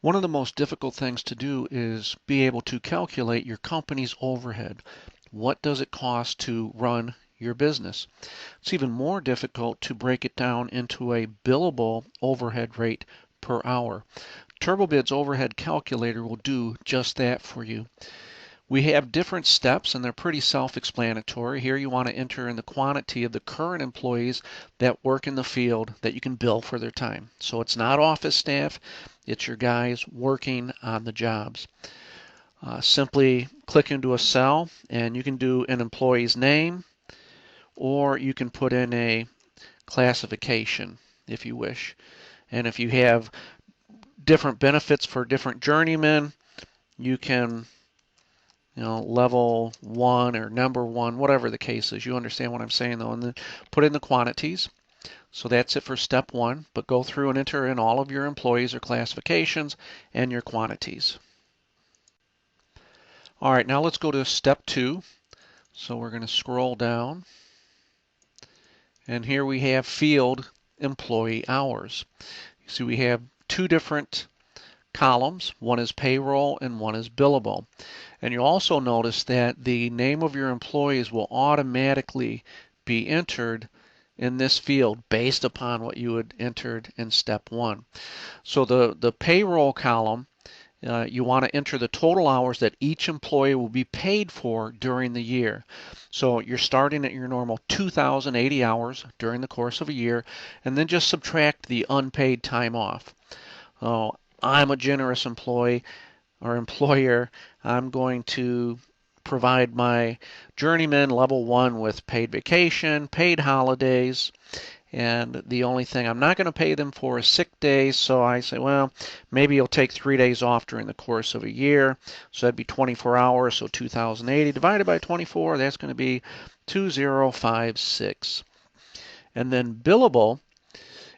One of the most difficult things to do is be able to calculate your company's overhead. What does it cost to run your business? It's even more difficult to break it down into a billable overhead rate per hour. TurboBid's overhead calculator will do just that for you. We have different steps and they're pretty self-explanatory. Here you want to enter in the quantity of the current employees that work in the field that you can bill for their time. So it's not office staff, it's your guys working on the jobs. Simply click into a cell and you can do an employee's name, or you can put in a classification if you wish. And if you have different benefits for different journeymen, you can level 1 or number 1, whatever the case is. You understand what I'm saying though. And then put in the quantities. So that's it for step 1, but go through and enter in all of your employees or classifications and your quantities. All right, now let's go to step 2. So we're going to scroll down. And here we have field employee hours. You see we have 2 different columns. One is payroll and one is billable. And you'll also notice that the name of your employees will automatically be entered in this field based upon what you had entered in step 1. So the payroll column, you want to enter the total hours that each employee will be paid for during the year. So you're starting at your normal 2,080 hours during the course of a year, and then just subtract the unpaid time off. I'm a generous employee or employer. I'm going to provide my journeyman level 1 with paid vacation, paid holidays, and the only thing I'm not going to pay them for is sick days. So I say, well, maybe you'll take 3 days off during the course of a year. So that'd be 24 hours. So 2,080 divided by 24, that's going to be 2,056. And then billable,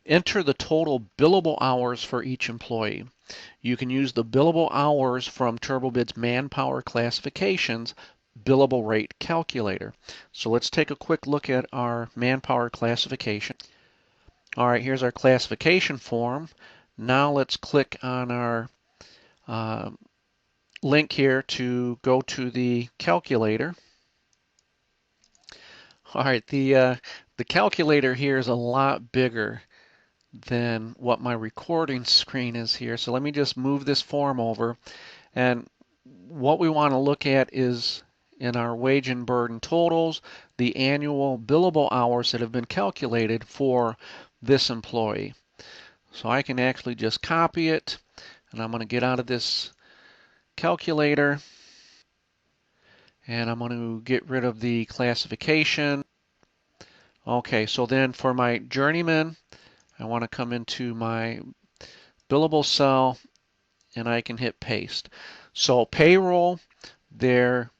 enter the total billable hours for each employee. You can use the billable hours from TurboBid's manpower classifications billable rate calculator. So let's take a quick look at our manpower classification. All right, here's our classification form. Now let's click on our link here to go to the calculator. All right, the calculator here is a lot bigger than what my recording screen is here. So let me just move this form over. And what we want to look at is in our wage and burden totals, the annual billable hours that have been calculated for this employee. So I can actually just copy it, and I'm going to get out of this calculator, and I'm going to get rid of the classification. Okay, so then for my journeyman, I want to come into my billable cell and I can hit paste. So payroll, they're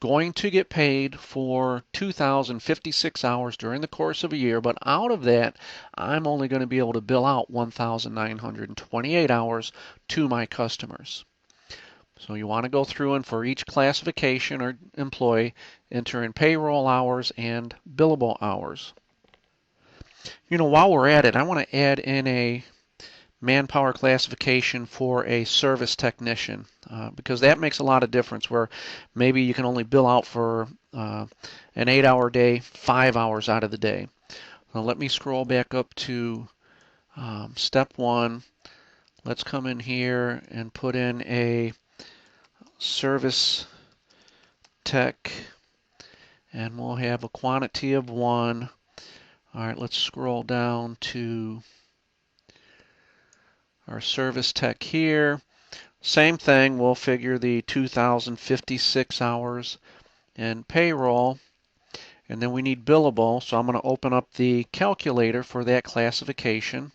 going to get paid for 2,056 hours during the course of a year, but out of that, I'm only going to be able to bill out 1,928 hours to my customers. So you want to go through and for each classification or employee, enter in payroll hours and billable hours. While we're at it, I want to add in a manpower classification for a service technician because that makes a lot of difference where maybe you can only bill out for an 8-hour day, 5 hours out of the day. Now let me scroll back up to step 1. Let's come in here and put in a service tech, and we'll have a quantity of 1. All right, let's scroll down to our service tech here. Same thing, we'll figure the 2,056 hours in payroll, and then we need billable, so I'm going to open up the calculator for that classification.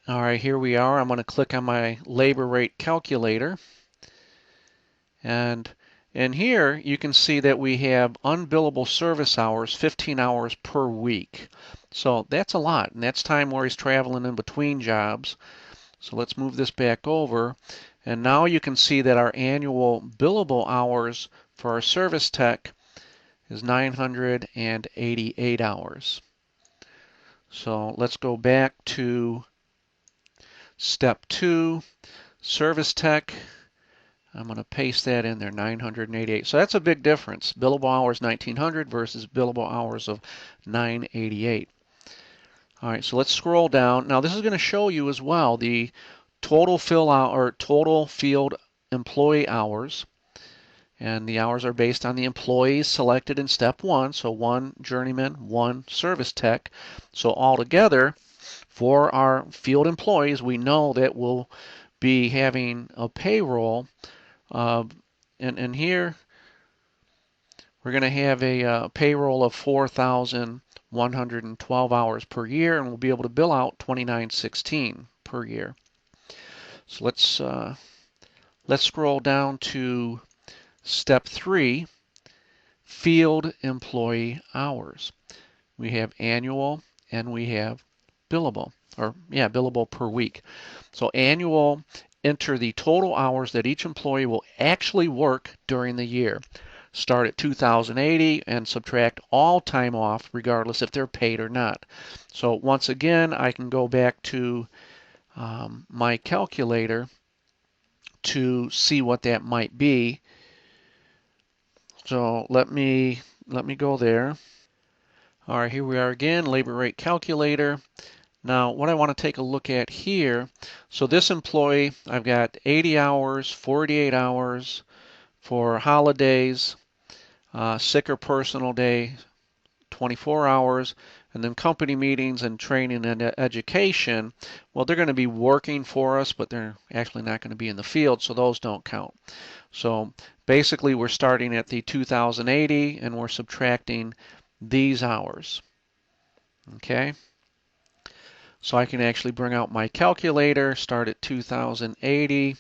All right, here we are. I'm going to click on my labor rate calculator, and in here you can see that we have unbillable service hours, 15 hours per week. So that's a lot, and that's time where he's traveling in between jobs. So let's move this back over, and now you can see that our annual billable hours for our service tech is 988 hours. So let's go back to Step 2, service tech. I'm going to paste that in there, 988. So that's a big difference. Billable hours 1900 versus billable hours of 988. All right, so let's scroll down. Now this is going to show you as well the total total field employee hours. And the hours are based on the employees selected in step 1. So 1 journeyman, 1 service tech. So altogether, for our field employees, we know that we'll be having a payroll. And here we're going to have a payroll of 4,112 hours per year, and we'll be able to bill out 2916 per year. So let's scroll down to step 3, field employee hours. We have annual and we have billable, billable per week. So annual, enter the total hours that each employee will actually work during the year. Start at 2,080 and subtract all time off, regardless if they're paid or not. So once again, I can go back to my calculator to see what that might be. So let me go there. All right, here we are again, labor rate calculator. Now, what I want to take a look at here, so this employee, I've got 80 hours, 48 hours for holidays, sick or personal day, 24 hours, and then company meetings and training and education. Well, they're going to be working for us, but they're actually not going to be in the field, so those don't count. So basically, we're starting at the 2,080 and we're subtracting these hours. Okay? So I can actually bring out my calculator, start at 2,080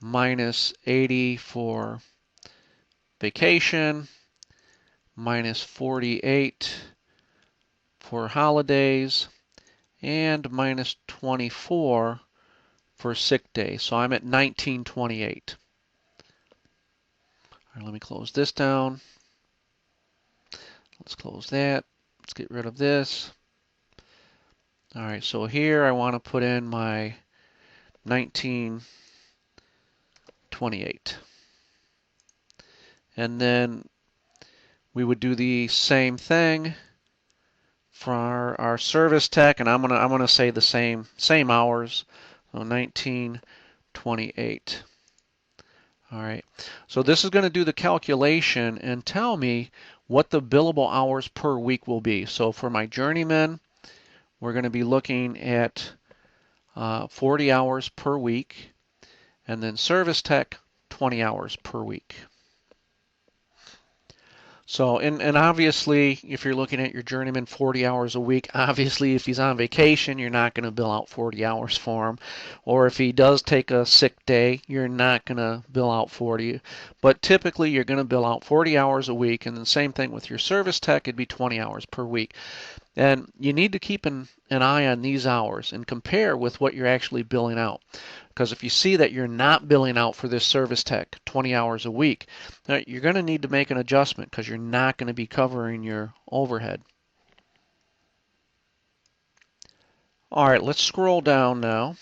minus 80 for vacation, minus 48 for holidays, and minus 24 for sick days. So I'm at 1928. All right, let me close this down. Let's close that. Let's get rid of this. All right, so here I want to put in my 1928. And then we would do the same thing for our service tech, and I'm gonna say the same hours. So 1928. All right. So this is going to do the calculation and tell me what the billable hours per week will be. So for my journeyman, we're going to be looking at 40 hours per week, and then service tech, 20 hours per week. So, and obviously, if you're looking at your journeyman 40 hours a week, obviously if he's on vacation, you're not going to bill out 40 hours for him. Or if he does take a sick day, you're not going to bill out 40. But typically, you're going to bill out 40 hours a week, and the same thing with your service tech, it'd be 20 hours per week. And you need to keep an eye on these hours and compare with what you're actually billing out. Because if you see that you're not billing out for this service tech 20 hours a week, you're going to need to make an adjustment because you're not going to be covering your overhead. All right, let's scroll down now.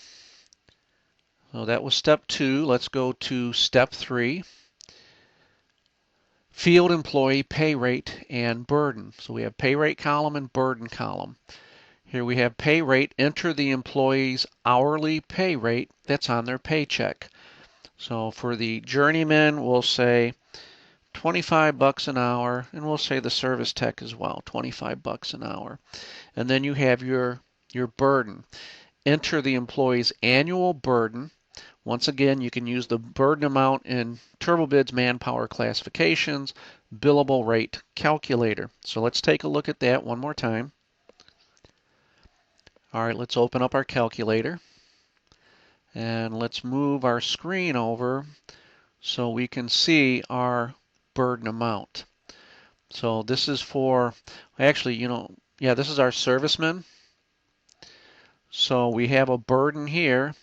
So that was step 2. Let's go to step 3. Field employee pay rate and burden. So we have pay rate column and burden column. Here we have pay rate. Enter the employee's hourly pay rate that's on their paycheck. So for the journeyman, we'll say 25 bucks an hour, and we'll say the service tech as well, 25 bucks an hour. And then you have your burden. Enter the employee's annual burden. Once again, you can use the burden amount in TurboBid's manpower classifications, billable rate calculator. So let's take a look at that one more time. All right, let's open up our calculator. And let's move our screen over so we can see our burden amount. So this is for, actually, this is our serviceman. So we have a burden here,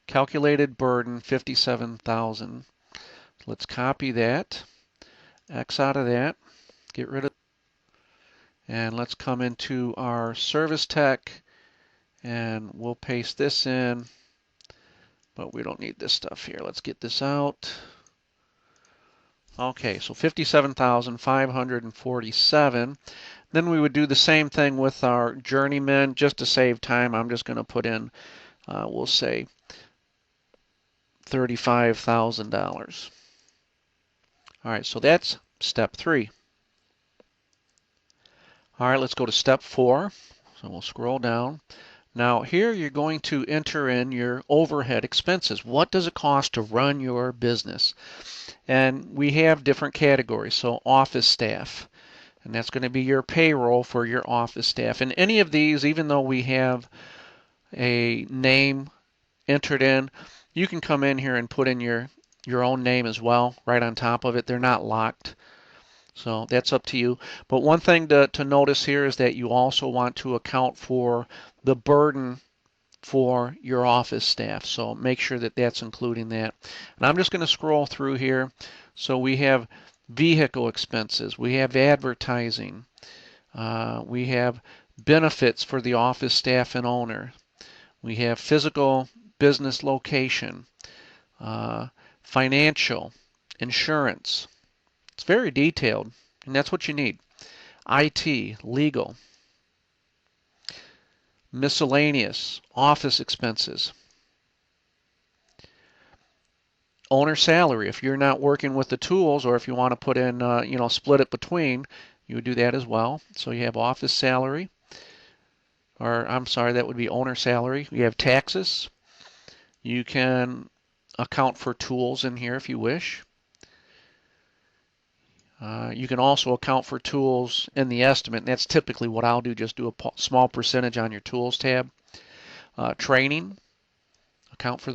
calculated burden 57,000. Let's copy that, X out of that, get rid of, and let's come into our service tech And we'll paste this in, but we don't need this stuff here. Let's get this out. Okay, so 57,547. Then we would do the same thing with our journeyman. Just to save time, I'm just going to put in, we'll say, $35,000. All right, so that's step 3. All right, let's go to step 4. So we'll scroll down. Now here you're going to enter in your overhead expenses. What does it cost to run your business? And we have different categories. So office staff, and that's going to be your payroll for your office staff. And any of these, even though we have a name entered in, you can come in here and put in your own name as well right on top of it. They're not locked. So that's up to you. But one thing to notice here is that you also want to account for the burden for your office staff. So make sure that that's including that. And I'm just going to scroll through here. So we have vehicle expenses, we have advertising, we have benefits for the office staff and owner, we have physical business location, financial, insurance. It's very detailed, and that's what you need. IT, legal, miscellaneous, office expenses, owner salary. If you're not working with the tools, or if you want to put in, split it between, you would do that as well. So you have office salary, or I'm sorry, that would be owner salary. You have taxes. You can account for tools in here if you wish. You can also account for tools in the estimate, and that's typically what I'll do, just do a small percentage on your tools tab. Training, account for